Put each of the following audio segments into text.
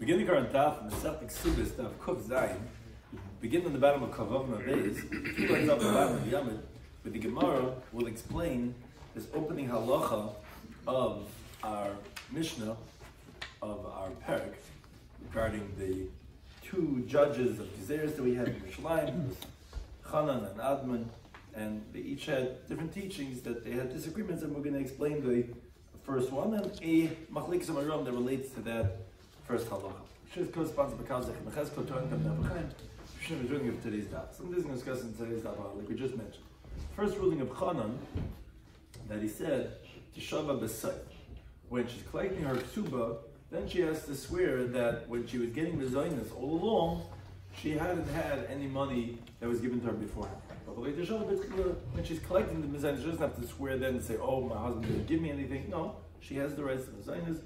Beginning our daf, Masech Ksubis, daf Kuf Zayin, begin on the bottom of Kavav Mavez, two lines up the bottom of Yamid, but the Gemara will explain this opening halacha of our Mishnah, of our Perek, regarding the two judges of Gezeres that we had in Yerushalayim, Chanan and Adman, and they each had different teachings that they had disagreements, and we're going to explain the first one, and a Machlekes Amaram that relates to that first halacha. Which corresponds to Bekazach, Mechazko Torah and Nebuchadnezzar. Shouldn't be doing it for today's daf. Some things we're discussing in today's daf, like we just mentioned. First ruling of Chanan, that he said, Tishava B'Sayf. When she's collecting her ksuba, then she has to swear that when she was getting the zaynis all along, she hadn't had any money that was given to her beforehand. But when she's collecting the mezainis, she doesn't have to swear then and say, oh, my husband didn't give me anything. No, she has the rights to mezainis.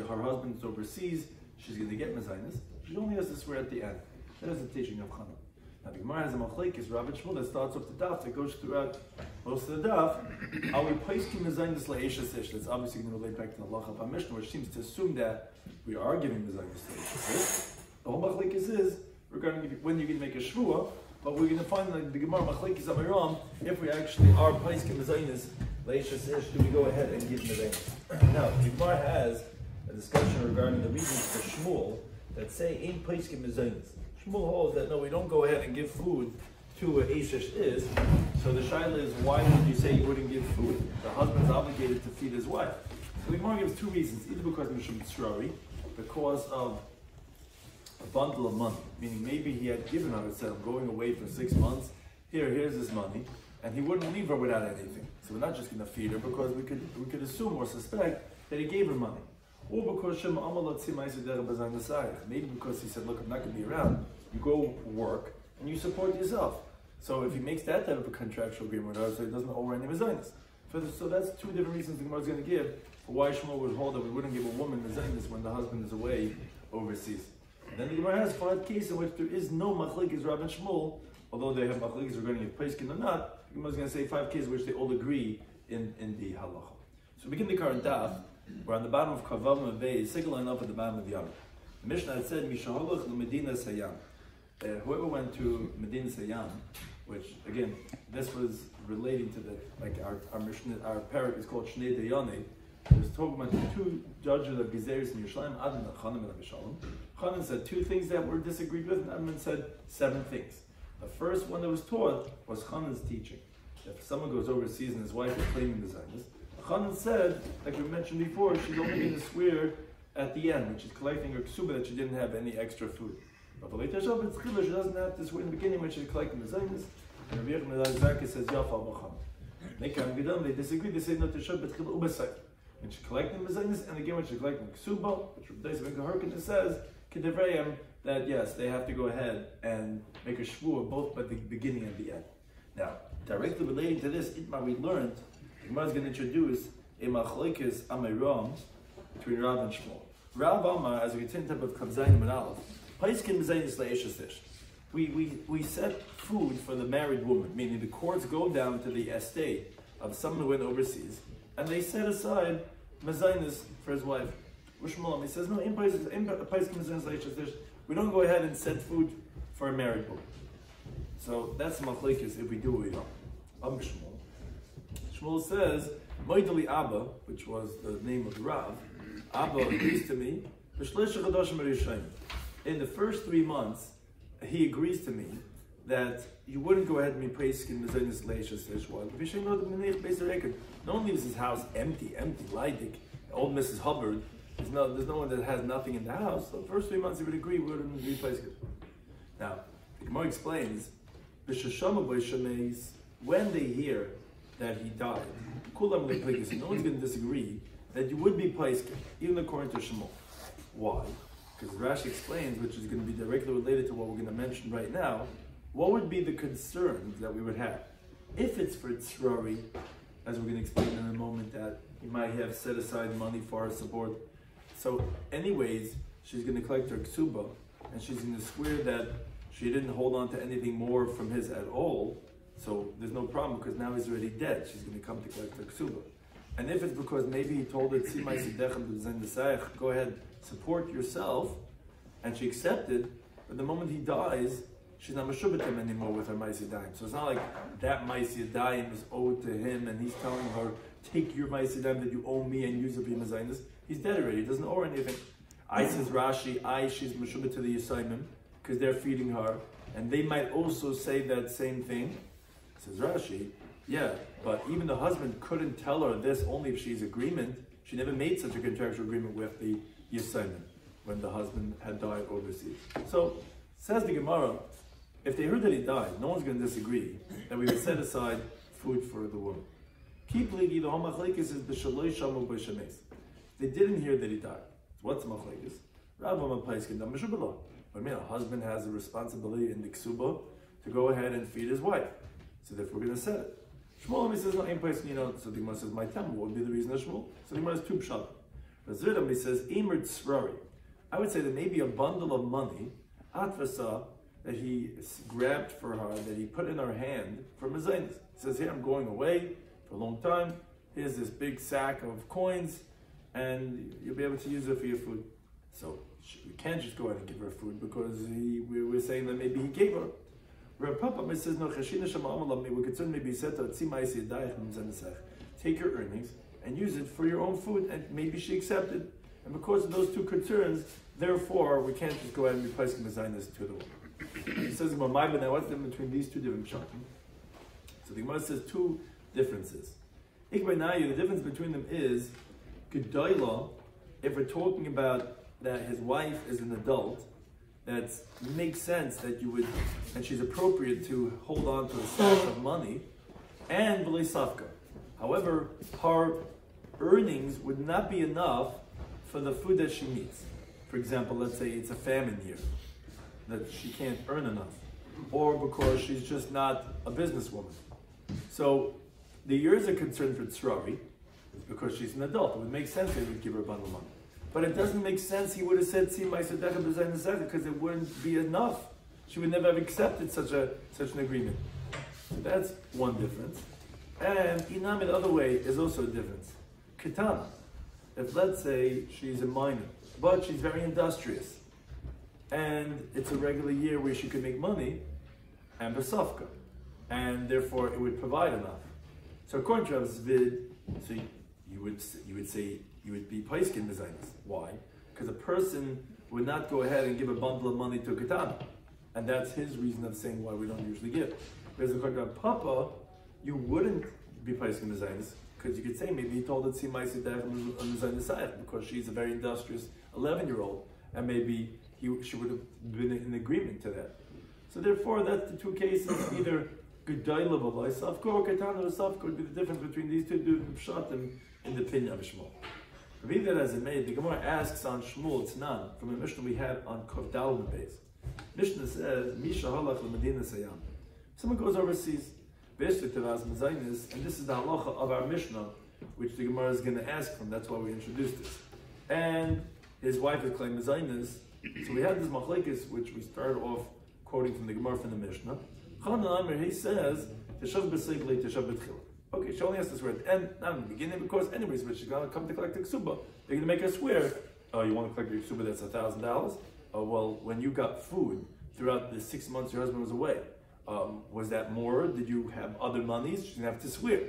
Her husband is overseas. She's going to get mezainis. She only has to swear at the end. That is the teaching of Chanan. Now the Gemara has a machlekes, Rav and Shmuel, that starts off the daf, that goes throughout most of the daf. Are we posking mezainis la'eshes ish? That's obviously going to relate back to the halacha of our Mishnah, which seems to assume that we are giving mezainis la'eshes ish. The whole machlekes is regarding when you're going to make a shvuah, but we're going to find like the Gemara machlekes Amiram, if we actually are posking mezainis la'eshes ish, do we go ahead and give mezainis? Now the Gemara has a discussion regarding the reasons for Shmuel that say in posking mezainis. Shmuel holds that no, we don't go ahead and give food to a Eshesh is. So the shaila is, why would you say you wouldn't give food? The husband's obligated to feed his wife. So the Gemara gives two reasons, either because of Mishum Tzrari, because of a bundle of money, meaning maybe he had given her, said, I'm going away for 6 months, here's this money, and he wouldn't leave her without anything. So we're not just going to feed her, because we could assume or suspect that he gave her money. Or because maybe because he said, look, I'm not going to be around, you go work and you support yourself. So if he makes that type of a contractual agreement with her, so he doesn't owe her any mezainis. So that's two different reasons the Gemara is going to give for why Shmuel would hold that we wouldn't give a woman mezainis when the husband is away overseas. And then the Gemara has for that case in which there is no machlekes Rav and Shmuel, although they have machlekes regarding if Peskin or not, the Gemara is going to say 5 cases in which they all agree in the halacha. So we begin the current daf. We're on the bottom of Kavav Mavei, single line up at the bottom of the Yamid. The Mishnah had said, Mishaholach Medina Sayam. Whoever went to Medina Sayam, which again, this was relating to the, like our Mishnah, our parak is called Shnei Dayane. It was talking about the two judges of Gezeres in Yerushalayim, Adman and Chanan and Abishalom. Chanan said 2 things that were disagreed with, and Adman said 7 things. The first one that was taught was Chanan's teaching. If someone goes overseas and his wife is claiming the Zionist, Chanan said, like we mentioned before, she's only going to swear at the end when she's collecting her ksuba that she didn't have any extra food. But she doesn't have to swear in the beginning when she's collecting the zaynis. And Rabbi Yechon says, Yafal B'cham. They disagree, they say, no, when she's collecting the zaynis, and again when she's collecting the ksuba, which Rabbi Yechon says, Kedevrayim, that yes, they have to go ahead and make a shvuah both by the beginning and the end. Now, directly relating to this, Itmar, we learned the Gemara is going to introduce a machlekes Amiram between Rav and Shmuel. Rav Amar, as we attend to of Kavzayim and Aleph, Paiskin Mezainis La'eshesish. We set food for the married woman, meaning the courts go down to the estate of someone who went overseas, and they set aside Mezainis for his wife. He says, no, in Paiskin Mezainis La'eshesish, we don't go ahead and set food for a married woman. So that's the machlekes if we do it. Shmuel. Shmuel says, Moideli Abba, which was the name of the Rav, Abba agrees to me, in the first 3 months, he agrees to me that you wouldn't go ahead and be praising the Zaynis Leishas Lishwad. No one leaves his house empty, Leidig. Old Mrs. Hubbard, there's no one that has nothing in the house. So the first 3 months he would agree we wouldn't be praising. Now, the Gemara explains, when they hear that he died, no one's going to disagree that you would be paiskin, even according to Shmuel. Why? Because Rashi explains, which is going to be directly related to what we're going to mention right now, what would be the concerns that we would have? If it's for tzrari, as we're going to explain in a moment, that he might have set aside money for our support. So anyways, she's going to collect her ksuba, and she's going to swear that she didn't hold on to anything more from his at all. So there's no problem because now he's already dead. She's going to come to collect her ksuba. And if it's because maybe he told her, go ahead, support yourself, and she accepted, but the moment he dies, she's not meshubet him anymore with her Maisi Daim. So it's not like that Maisi Daim is owed to him and he's telling her, take your Maisi Daim that you owe me and use it for your Mazainis. He's dead already, he doesn't owe her anything. I says Rashi, she's meshubet to the Yisayimim because they're feeding her, and they might also say that same thing. Says Rashi, yeah, but even the husband couldn't tell her this only if she's agreement. She never made such a contractual agreement with the Yisayimim when the husband had died overseas. So, says the Gemara, if they heard that he died, no one's going to disagree that we would set aside food for the woman. Keep ligi, the whole machlekes is b'shaloi shamu b'shames. They didn't hear that he died. So what's machlekes? Rabban Paiskin dam meshubala. But I mean, a husband has a responsibility in the ksuba to go ahead and feed his wife. So therefore we're going to set it. Shmuel says, no, so the Gemara says, my temple, what would be the reason of Shmuel? So the Gemara has two pshat. Razvidam, says, Emer tzrari. I would say that maybe a bundle of money, atvasa, that he grabbed for her, that he put in her hand for mezainis. He says, here, I'm going away for a long time. Here's this big sack of coins, and you'll be able to use it for your food. So we can't just go ahead and give her food because we're saying that maybe he gave her. Rav Papa says, no, we're concerned maybe he said to her, take your earnings and use it for your own food, and maybe she accepted. And because of those two concerns, therefore, we can't just go ahead and replace mezainis to the woman. He says, now what's the difference between these two different pshatim? So the Gemara says two differences. The difference between them is, Gedoyla, if we're talking about that his wife is an adult, that makes sense that you would, and she's appropriate to hold on to a sack of money, and B'lei Safka. However, her earnings would not be enough for the food that she needs. For example, let's say it's a famine year, that she can't earn enough, or because she's just not a businesswoman. So the years are concerned for tzrari, because she's an adult. It would make sense they would give her a bundle of money. But it doesn't make sense he would have said, because it wouldn't be enough. She would never have accepted such an agreement. So that's one difference. And Inam, the other way, is also a difference. Ketana. If let's say she's a minor, but she's very industrious, and it's a regular year where she could make money, and Basafka, and therefore it would provide enough. So according to Rav Zvid, so you would say you would be paiskin mezainis. Why? Because a person would not go ahead and give a bundle of money to a ketana, and that's his reason of saying why we don't usually give. Whereas according to Rav Papa, you wouldn't be paiskin mezainis, because you could say maybe he told it because she's a very industrious 11-year-old, and maybe she would have been in agreement to that. So therefore, that's the two cases. Either Gedayla v'Lai Safka or Ketana v'Safka would be the difference between these two pshatim in the opinion of Shmuel. Read that as it may. The Gemara asks on Shmuel Tznan from a Mishnah we had on Kov Daled Beis. Mishnah says, Misha halach l'Medina Sayam. Someone goes overseas, and this is the halacha of our Mishnah, which the Gemara is going to ask from. That's why we introduced this. And his wife is claiming Zainis. So we had this machlekes, which we started off quoting from the Gemara from the Mishnah. He says, Teshav b'seigli, Teshav b'tchila. Okay, she only has to swear at the end, not in the beginning, because anyways, when she's going to come to collect the ksuba, they're going to make her swear, oh, you want to collect your ksuba, that's $1,000? Oh, well, when you got food throughout the 6 months your husband was away, was that more? Did you have other monies? She didn't have to swear.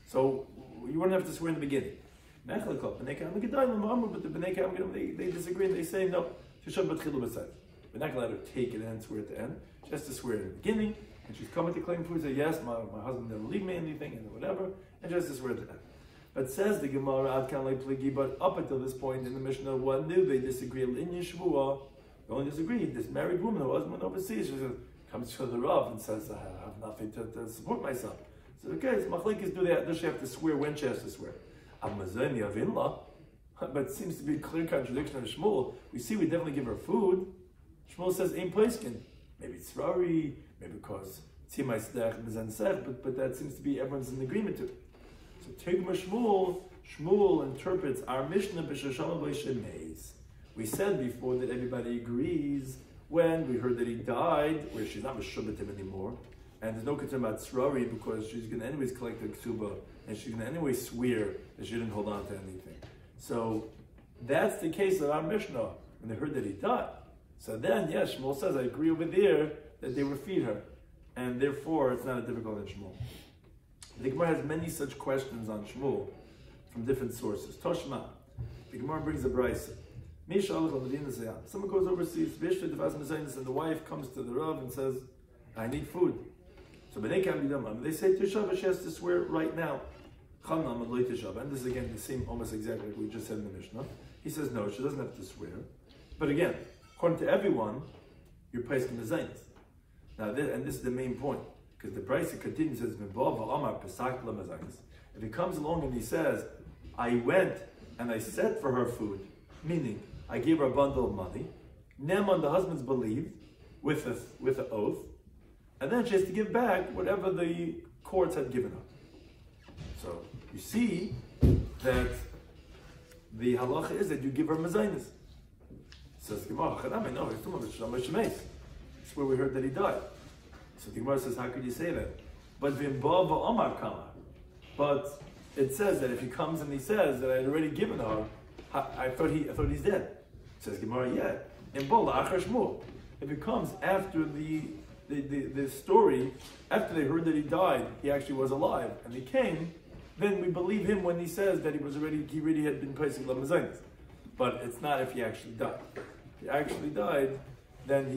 So, you wouldn't have to swear in the beginning. But the B'nai Ka'am, they disagree and they say, no, Teshav b'tchila b'sayv. We're not going to let her take it and swear at the end. She has to swear in the beginning, and she's coming to claim food, say, yes, my husband didn't leave me anything, and whatever, and she has to swear at the end. But says the Gemara, Ad Kan Pligi, but up until this point in the Mishnah, what new they disagree? In Yeshua, they only disagree. This married woman who husband overseas, she says, comes to the Rav and says, I have nothing to support myself. So, okay, it's machlekes do that. Does she have to swear when she has to swear? But it seems to be a clear contradiction of Shmuel. We see we definitely give her food. Shmuel says, Ein Pleiskin. Maybe it's Rari, maybe because Tzimai Sedech and Bezen Sech, but that seems to be everyone's in agreement to. So Tigma Shmuel interprets our Mishnah B'Shashama B'Shemeis. We said before that everybody agrees when we heard that he died, where she's not Meshubatim anymore, and there's no concern about Tzrari because she's going to anyways collect the Ksuba, and she's going to anyway swear that she didn't hold on to anything. So that's the case of our Mishnah, when they heard that he died. So then, yes, Shmuel says, I agree over there that they would feed her. And therefore, it's not a difficult in Shmuel. The Gemara has many such questions on Shmuel from different sources. Toshma, the Gemara brings a brisa. Someone goes overseas, and the wife comes to the Rav and says, I need food. So they say to Shabbat, she has to swear right now. And this is again the same, almost exactly like we just said in the Mishnah. He says no, she doesn't have to swear. But again, according to everyone, you're placed in the Zaynis. Now, this is the main point, because the price continues says, if he comes along and he says, I went and I set for her food, meaning I gave her a bundle of money, Naaman, the husband's believed, with an oath, and then she has to give back whatever the courts had given her. So you see that the halacha is that you give her mezainis. Says Gemara, no, it's where we heard that he died. So the Gemara says, how could you say that? But it says that if he comes and he says that I had already given her, I thought he's dead. Says Gemara, yeah. If it comes after the story, after they heard that he died, he actually was alive, and he came, then we believe him when he says that he already had been placing lamazainis. But it's not if he actually died. If he actually died, then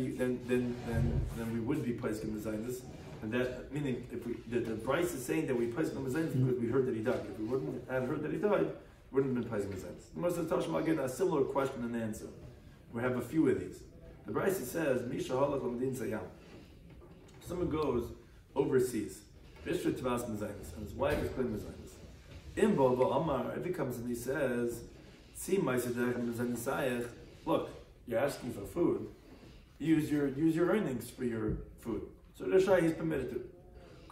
we would be placing lamazainis, and that meaning if the Bryce is saying that we placed lamazainis because we heard that he died. If we wouldn't have heard that he died, we wouldn't have been placing lamazainis. The Moshe Tashma again a similar question and answer. We have a few of these. The Bryce says, Misha halach lamdin sayam. Someone goes overseas, and his wife is playing mezainis. If he comes and he says, look, you're asking for food, use your earnings for your food. So Rishai, he's permitted to.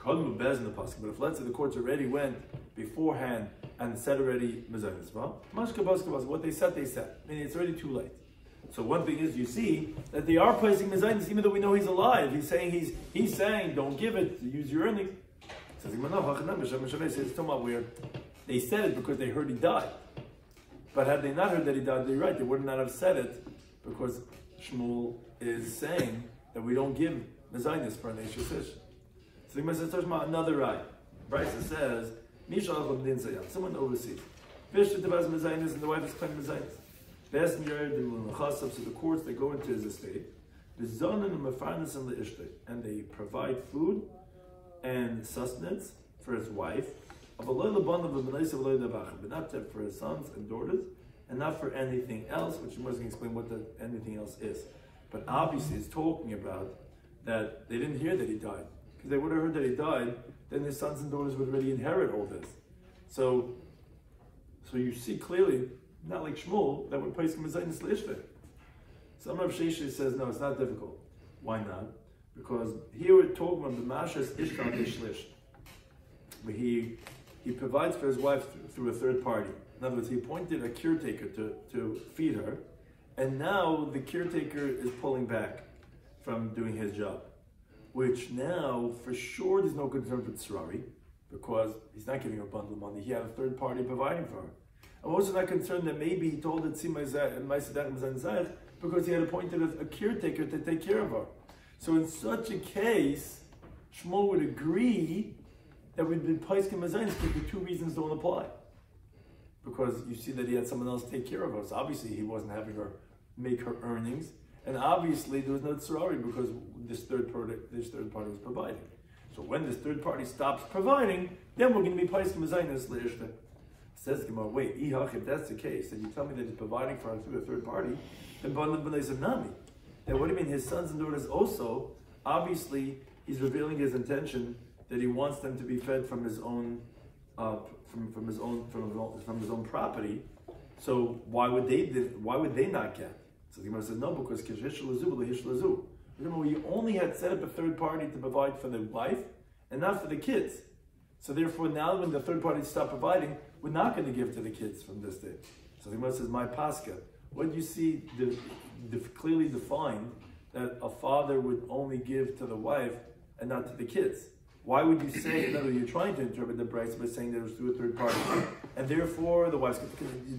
But if let's say the courts already went beforehand and said already mezainis, what they said, meaning it's already too late. So one thing is, you see that they are placing mezainis even though we know he's alive. He's saying don't give it, use your earnings. Says it's where they said it because they heard he died. But had they not heard that he died, they're right, they would not have said it because Shmuel is saying that we don't give mezainis for an Eishes Ish. So the Gemara says another right. Bryce says, someone overseas. Fish the mezainis and the wife is claiming mezainis. So the courts, they go into his estate, and they provide food and sustenance for his wife, but not for his sons and daughters, and not for anything else, which we must explain what the anything else is. But obviously it's talking about that they didn't hear that he died. Because they would have heard that he died, then his sons and daughters would already inherit all this. So you see clearly, not like Shmuel, that would place him as Zaynis L'Ishveh. Some Rav Sheshes says, no, it's not difficult. Why not? Because here we're talking about the Mashas Ishkan Ishlish, where he provides for his wife through a third party. In other words, he appointed a caretaker to feed her, and now the caretaker is pulling back from doing his job. Which now, for sure, there's no concern for Tzrari, because he's not giving her a bundle of money. He had a third party providing for her. I'm also not concerned that maybe he told it because he had appointed a caretaker to take care of her. So in such a case, Shmuel would agree that we've been Paiskim Mazaynis because the two reasons don't apply. Because you see that he had someone else take care of her. So obviously he wasn't having her make her earnings. And obviously there was no tzarari because this third party was providing. So when this third party stops providing, then we're going to be Paiskim Mazaynis L'Ishveh. Says Gemara, wait, if that's the case, then you tell me that he's providing for her through a third party, then Nami. Then what do you mean his sons and daughters also? Obviously, he's revealing his intention that he wants them to be fed from his own from his own property. So why would they not get? So the Gemara says no, because remember, you only had set up a third party to provide for the wife and not for the kids. So therefore, now when the third party stopped providing, we're not going to give to the kids from this day. So the Gemara says, my pascha. What do you see clearly defined that a father would only give to the wife and not to the kids? Why would you say, in other words, you're trying to interpret the Bryce by saying that it was through a third party? and therefore the wife's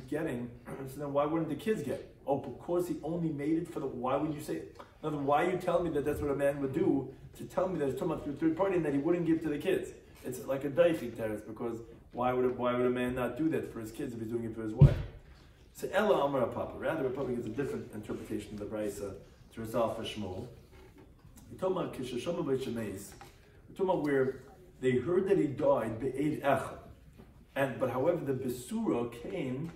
getting. So then why wouldn't the kids get it? Oh, because he only made it for the. Why would you say it? Why are you telling me that that's what a man would do to tell me that it's talking about the third party and that he wouldn't give to the kids? It's like a daifik terrace, because why would a man not do that for his kids if he's doing it for his wife? So Ella Amar Papa. Rather, Papa gives a different interpretation of the Brisa to resolve for Shmuel. We're talking about Kishashama B'Shemeis. We're talking about where they heard that he died be'ed echad, but however the besura came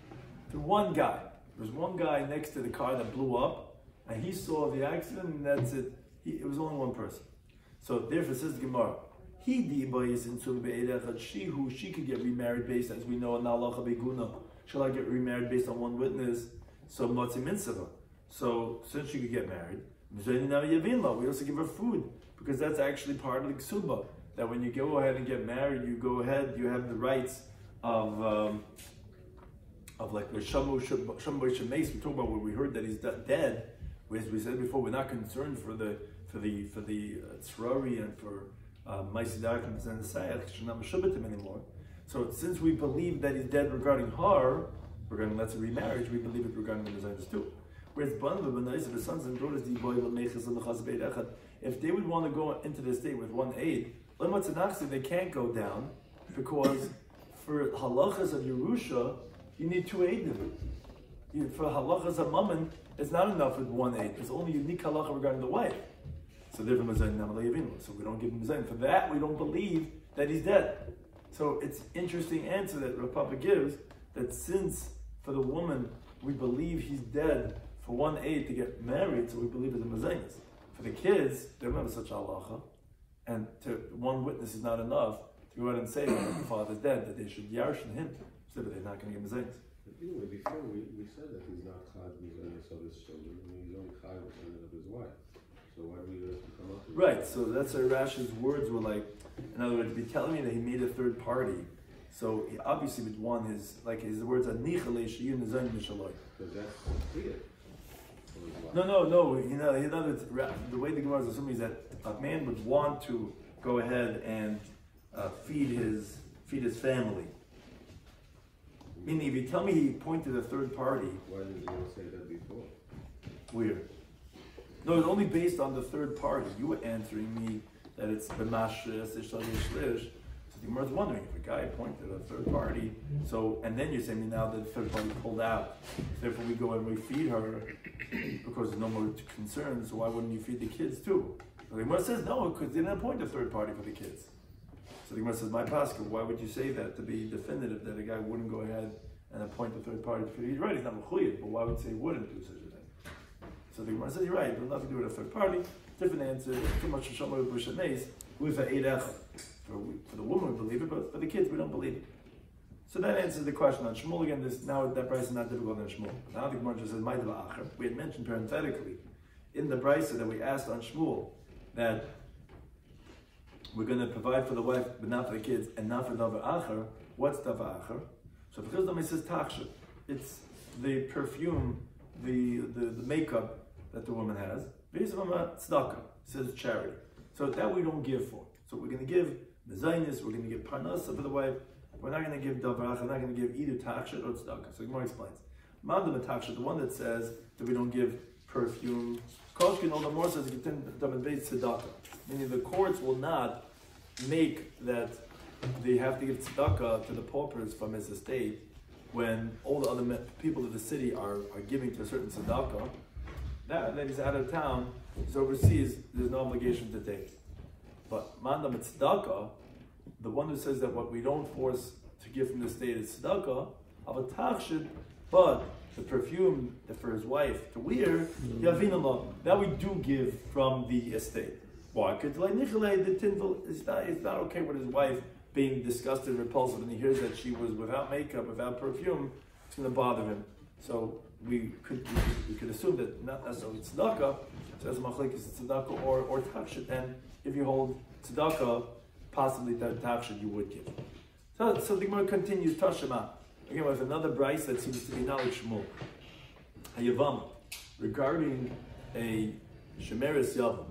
through one guy. There was one guy next to the car that blew up, and he saw the accident, and that's it. It was only one person. So therefore, says the Gemara, she could get remarried based, as we know in Halacha Beguna. Shall I get remarried based on one witness? So Motzi Mitzvah. So since she could get married, we also give her food, because that's actually part of the Ksuba. That when you go ahead and get married, you go ahead, you have the rights of like the Shamu Shemeis. We talk about where we heard that he's dead. As we said before, we're not concerned for the Tzrari and for Maisidak and the Sayach, should not meshubit him anymore. So since we believe that he's dead regarding her, regarding let's say remarriage, we believe it regarding the Mezainis too. Whereas the sons and daughters, if they would want to go into the state with one aid, they can't go down, because for halachas of Yerusha, you need two aids. For halachas of Mammon, it's not enough with one aid. It's only unique halacha regarding the wife. So therefore, so we don't give him zayin. For that, we don't believe that he's dead. So it's interesting answer that Rav Papa gives, that since for the woman we believe he's dead for one aid to get married, so we believe it's a mazaynis. For the kids, they don't have such halacha, and one witness is not enough to go out and say that the father's dead, that they should yarshin him, so that they're not going to get mazaynis. Anyway, before we said that he's not chad mazaynis of his children, he's only chad mazaynis of his wife. So why do we have to come up with right, so that's why Rashi's words were like, in other words, be telling me that he made a third party. So he obviously would want his words are nichale shiyun zayin mishaloi. Because that's clear. No. In other words, the way the Gemara is assuming is that a man would want to go ahead and feed his family. Meaning, if you tell me he appointed a third party, why didn't you say that before? Weird. No, it's only based on the third party. You were answering me that it's b'mashris, ishtal yishlish. So the Gemara is wondering if a guy appointed a third party, so, and then you're saying me now that the third party pulled out, therefore we go and we feed her because there's no more concern, so why wouldn't you feed the kids too? So the Gemara says no, because they didn't appoint a third party for the kids. So the Gemara says, my pastor, why would you say that to be definitive that a guy wouldn't go ahead and appoint a third party to feed? He's right, he's not mechuyed, but why would you say he wouldn't do such a thing? So the Gemara says, you're right, it has nothing to do with a third party. Different answer, too much Shomar B'Shemeis with an Eid Echad. For the woman, we believe it, but for the kids, we don't believe it. So that answers the question on Shmuel. Again, now that Brisa is not difficult on Shmuel. Now the Gemara just says, Ma'id La'achar. We had mentioned parenthetically in the Brisa that we asked on Shmuel that we're going to provide for the wife, but not for the kids, and not for Davar Achar. What's Davar Achar? So because the says Taksha, it's the perfume, the makeup that the woman has. Based on tzedakah, says charity. So that we don't give for. So we're going to give mezainis, we're going to give parnasa for the wife. We're not going to give davarach, we're not going to give either takshat or tzedakah. So Gemara explains. Mandam takshat, the one that says that we don't give perfume. Koshkin, all the more says tzedakah. Meaning the courts will not make that they have to give tzedakah to the paupers from his estate when all the other people of the city are giving to a certain tzedakah. That he's out of town, he's overseas, there's no obligation to take. But mandam tzedakah, the one who says that what we don't force to give from the state is tzedakah, avatachshid, but the perfume for his wife to wear, yavinallah, that we do give from the estate. Why? Because the tinful is not okay with his wife being disgusted, repulsive, and he hears that she was without makeup, without perfume, it's going to bother him. So we could assume that not necessarily tzedakah, so as machlek is tzedakah or tachshit, and if you hold tzedakah, possibly that tachshit you would give. So the Gemara continues Tashema again with another brayse that seems to be knowledge Shmuel. A yavam regarding a shemeres yavam,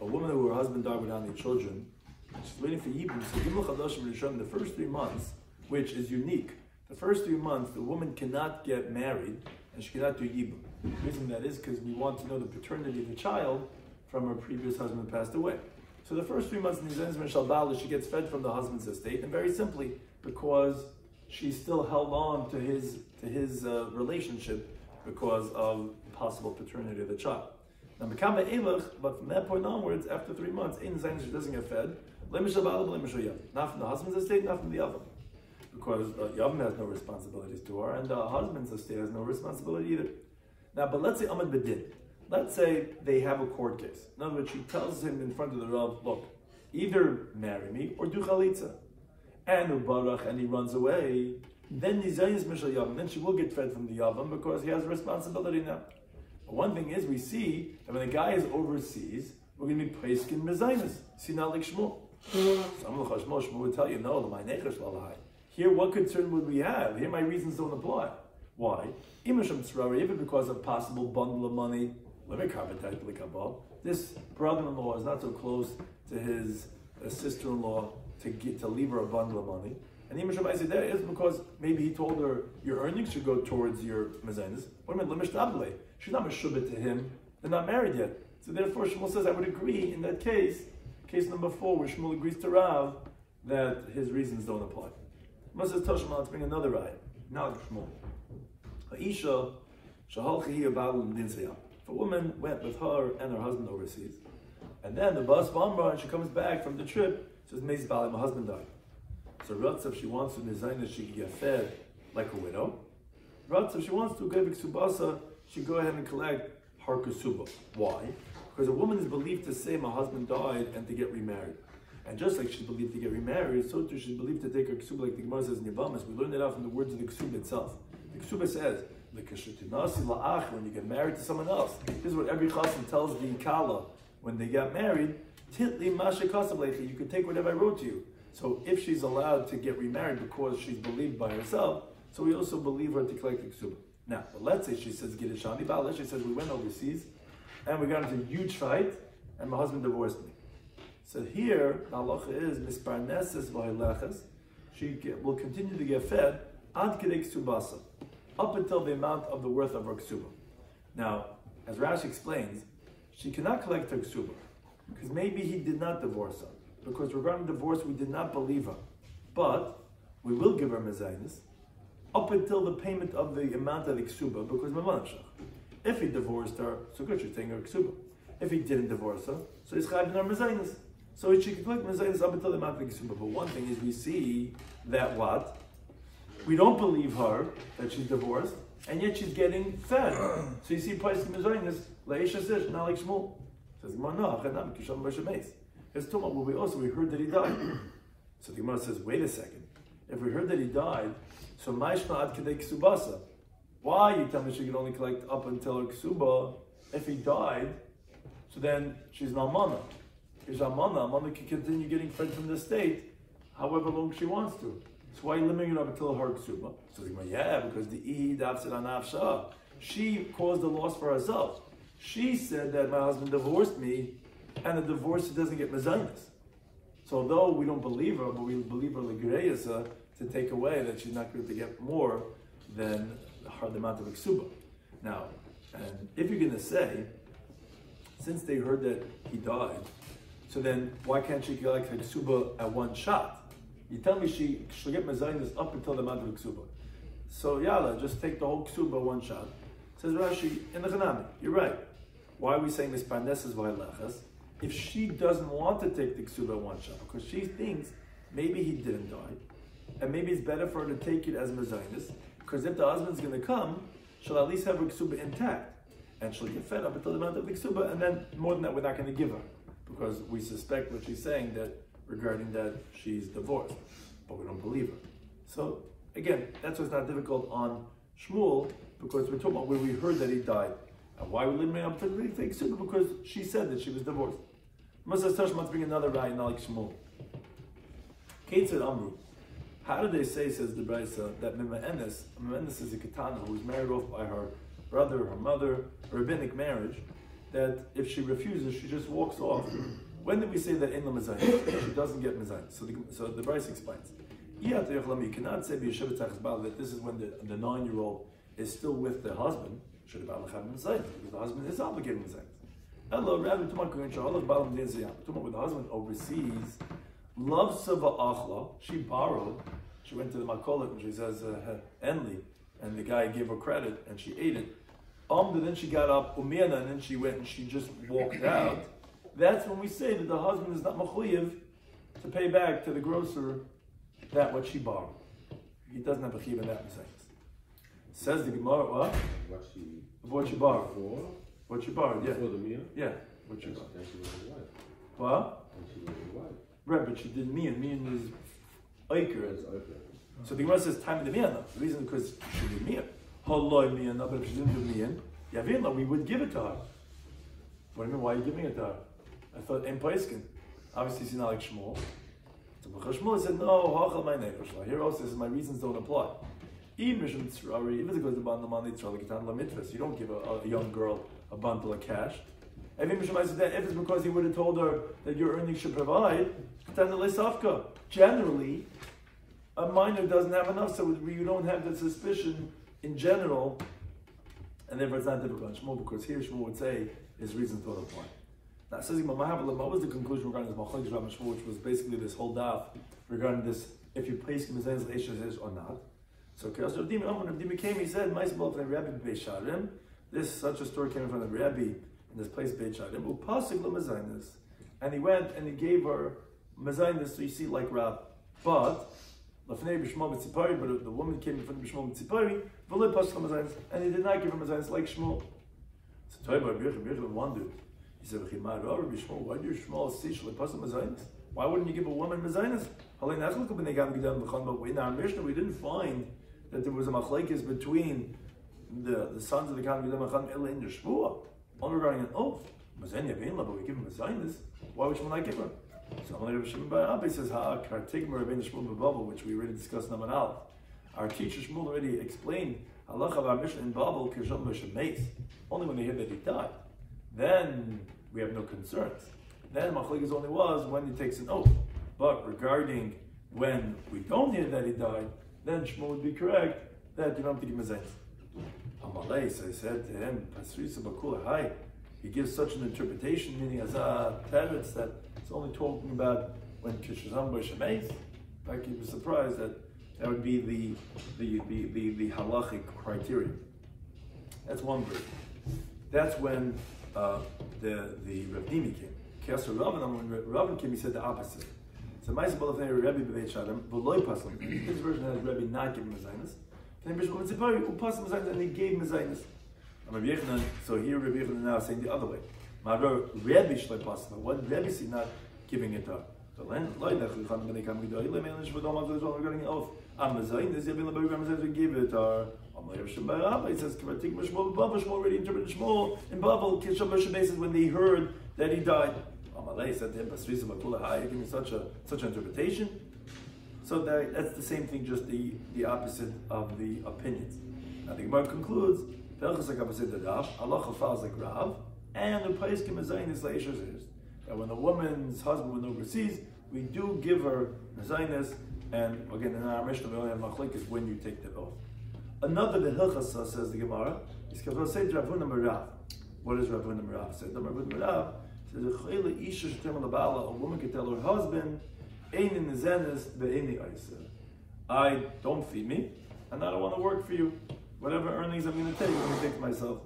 a woman who her husband died without any children. She's waiting for Yibum. So the first 3 months, which is unique. The first 3 months, the woman cannot get married and she cannot do yibum. The reason that is because we want to know the paternity of the child from her previous husband who passed away. So the first 3 months in the she gets fed from the husband's estate, and very simply because she still held on to his relationship because of possible paternity of the child. Now, but from that point onwards, after 3 months, she doesn't get fed. Not from the husband's estate, not from the other. Because Yavam has no responsibilities to her, and the husband's estate has no responsibility either. Now, but let's say Amad Bedin. Let's say they have a court case. In other words, she tells him in front of the Rav, look, either marry me or do chalitza. And Ubarach, and he runs away, then Nizayis Mishal Yavam, then she will get fed from the Yavam because he has a responsibility now. But one thing is, we see that when a guy is overseas, we're going to be Peskin Mezainis. See, not like Shmuel. Shmuel would tell you, no, here, what concern would we have? Here, my reasons don't apply. Why? Even because of possible bundle of money. This brother-in-law is not so close to his sister-in-law to leave her a bundle of money. And Imam Shabbai said that is because maybe he told her your earnings should go towards your mezainis. What do you mean? She's not meshubet to him. They're not married yet. So therefore, Shmuel says, I would agree in that case number 4, where Shmuel agrees to Rav that his reasons don't apply. Moses Toshma, let's bring another raya. Now Shmuel. Aisha, shahalchi about If a woman went with her and her husband overseas, and then the bus bomber, and she comes back from the trip, says, Meis Bali, my husband died. So Ratz, if she wants to design that she can get fed like a widow. Ratz, if she wants to give ksubasa, she go ahead and collect her ksuba. Why? Because a woman is believed to say, my husband died, and to get remarried. And just like she's believed to get remarried, so too she's believed to take her ksuba, like the Gemara says in Yavamas. We learned it out from the words of the ksuba itself. The ksuba says, when you get married to someone else, this is what every chassan tells the kala when they got married. Titli mashe kasav, you can take whatever I wrote to you. So if she's allowed to get remarried because she's believed by herself, so we also believe her to collect the ksuba. Now, but let's say she says Gidashani Bala, she says we went overseas and we got into a huge fight and my husband divorced me. So here, the halacha is misparneses v'haleches. She will continue to get fed ad kedei ksubasa, up until the amount of the worth of her ksuba. Now, as Rashi explains, she cannot collect her ksuba because maybe he did not divorce her. Because regarding divorce, we did not believe her, but we will give her mezainis up until the payment of the amount of the ksuba. Because mamanashach, if he divorced her, so good, she's taking her ksuba. If he didn't divorce her, so he's chayv in her mezainis. So she can collect mezainis up until the amount of the ksuba. But one thing is, we see that what we don't believe her that she's divorced, and yet she's getting fed. So you see, price mezainis leisha sish, not like Shmuel. Says no, chanam kisham b'shemeis. It's talking about we heard that he died. So the Gemara says, wait a second. If we heard that he died, so ma'ishma ad kedei ksubasa. Why you tell me she can only collect up until her ksuba? If he died, so then she's an almana. If she's almana can continue getting fed from the state however long she wants to. So why are you limiting it up until her ksuba? So the Gemara, yeah, because the ihid afsir anafsha. She caused the loss for herself. She said that my husband divorced me, and the divorce doesn't get mezainis. So although we don't believe her, but we believe her legreyasa to take away that she's not going to get more than the amount of ksuba. Now, and if you're going to say, since they heard that he died, so then why can't she collect her ksuba at one shot? You tell me she'll get mezainis up until the amount of ksuba. So yalla, just take the whole ksuba one shot. Says Rashi in the Chanami, you're right. Why are we saying this parnesses v'halachas? If she doesn't want to take the ksuba one shot, because she thinks maybe he didn't die, and maybe it's better for her to take it as mezainis, because if the husband's going to come, she'll at least have her ksuba intact, and she'll get fed up until the amount of the ksuba, and then more than that we're not going to give her, because we suspect what she's saying that regarding that she's divorced, but we don't believe her. So again, that's what's not difficult on Shmuel, because we're talking about where we heard that he died. And why we limiting up to the ksuba? Because she said that she was divorced. Moses Tashma bring another raya, not like Shmuel. Kate said Amru. How do they say, says the Brisa, that Mima'enes is a katana who was married off by her brother, her mother, rabbinic marriage, that if she refuses, she just walks off. When did we say that in the mezainis? She doesn't get mezainis. So the Brisa explains. You cannot say that this is when the 9-year-old is still with the husband, because the husband is obligated to say. When the husband overseas, loves Achla, she borrowed, she went to the Makolet and she says, Enli, and the guy gave her credit and she ate it. Then she got up, and then she went and she just walked out. That's when we say that the husband is not mechuyev to pay back to the grocer that what she borrowed. He doesn't have a chiyuv in that sense. Says the Gemara, what? What she borrowed. Before? What she borrowed, yeah. Before the meal? Yeah. What she borrowed. And she was his wife. What? And she was his wife. Right, but she did mian. Mian is oiker. It's open. So the Gemara says time of the mian. The reason is because she did mian. Haloi mian, but if she didn't do mian, Yavina, we would give it to her. What do you mean? Why are you giving it to her? I thought in Paiskin. Obviously, she's not like Shmuel. So Shmuel said, no, hachal my neighbor. Here also says my reasons don't apply. Even if it's because the bundle money, you don't give a young girl a bundle of cash. If it's because he would have told her that your earnings should provide, generally, a minor doesn't have enough, so you don't have the suspicion in general, and therefore it's not difficult on Shmuel, because here Shmuel would say his reasons don't apply. Now, says what was the conclusion regarding this Machlokes Rav and Shmuel, which was basically this whole daf regarding this, if you place Mezainis Leishes or not. So Rabbi came, he said, this such a story came in front of Rabbi in this place Beit Shadim, and he went and he gave her Mezainis, so you see like Rav, but the woman came in front of Bishmol Tzipari, and he did not give her Mezainis like Shmuel. So Rabbi wondered. He said, why do you Shmuel see Mezainis? Why wouldn't you give a woman Mezainis? In our Mishnah, we didn't find that there was a machlekes between the sons of the Khan Gedolim Ella in the Shmuel, only regarding an oath. But we give him Mezainis. Why would Shmuel not give her? So Rabbi Shimon bar Abba says, which we already discussed in Amman Aleph. Our teacher Shmuel already explained halacha of our Mishnah in Babel k'sham b'shemeis. Only when they hear that he died, then we have no concerns. Then machlekes only was when he takes an oath. But regarding when we don't hear that he died, then Shmuel would be correct that you don't have to give mezainis. Amalei, so I said to him, Pasrisa Bakula, hi. He gives such an interpretation, meaning as a teretz, that it's only talking about when Kishazam B'Shemeis. Like he was surprised that would be the halachic criteria. That's one version. That's when the Rav Dimi came. When Rav came, he said the opposite. So Ma'aseh Balafnei Rebbe B'Beit Shadim v'loy pasam. This version has Rebbe not giving mezainis. And he gave mezainis. So here Rabbi Yochanan now is saying the other way. What Rebbe is not giving it up? So regarding oath, we give it. He says, Shmuel already interpreted Shmuel in Babel, when they heard that he died. Amalei said to him, give me such an interpretation. So that's the same thing, just the opposite of the opinions. Now the Gemara concludes, halacha follows like Rav, and the Paiskim Mezainis Leishes, that when the woman's husband went overseas, we do give her Mezainis, and again in our Mishnah we only have machlekes when you take the oath. Another Behilchasa, says the Gemara, is because say Rav Huna Merav. What does Rav Huna Merav say? Rav Huna Merav says a woman could tell her husband, I don't feed me, and I don't want to work for you. Whatever earnings I'm going to take, I'm going to take myself.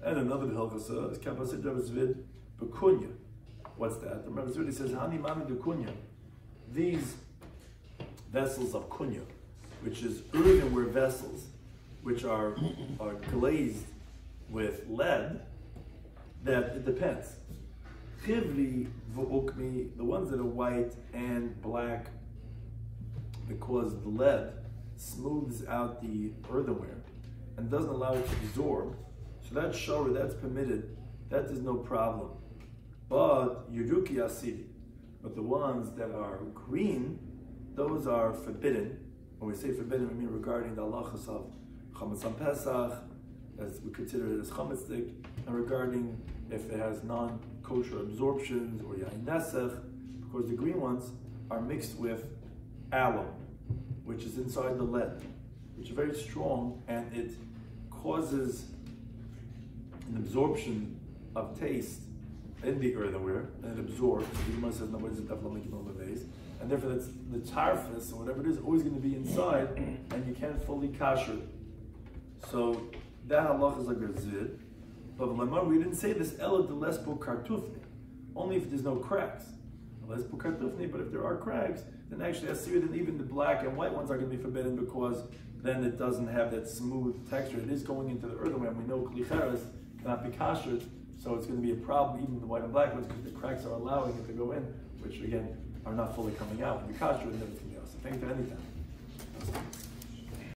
And another Hilchasa is Kapasid Rav Zvid Bekunya. What's that? The Rav Zvid says, Hani Mami Bekunya. These vessels of kunya, which is earthenware vessels, which are glazed with lead, that it depends. Chivri v'ukmi, the ones that are white and black, because the lead smooths out the earthenware and doesn't allow it to absorb. So that's shower, that's permitted, that is no problem. But yuruki asiri, but the ones that are green, those are forbidden. When we say forbidden, we mean regarding the halachas of chametz on Pesach, as we consider it as chametz stick, and regarding if it has non-kosher absorptions or yain nesech, because the green ones are mixed with alum. which is inside the lead, which is very strong, and it causes an absorption of taste in the earthenware, and it absorbs. The Gemara says, "No, what is it? And therefore, that's the tarfus or whatever it is, always going to be inside, and you can't fully kasher it. So that halach is like a zid. But we didn't say this ela de lespo kartufni, only if there's no cracks. Lespo kartufni, but if there are cracks, then actually asir, then even the black and white ones are going to be forbidden because then it doesn't have that smooth texture. It is going into the earthenware, and we know klicheres cannot be kashered, so it's going to be a problem even the white and black ones because the cracks are allowing it to go in, which again are not fully coming out. When you kasher it, then it's going to be awesome. Thank you for anything.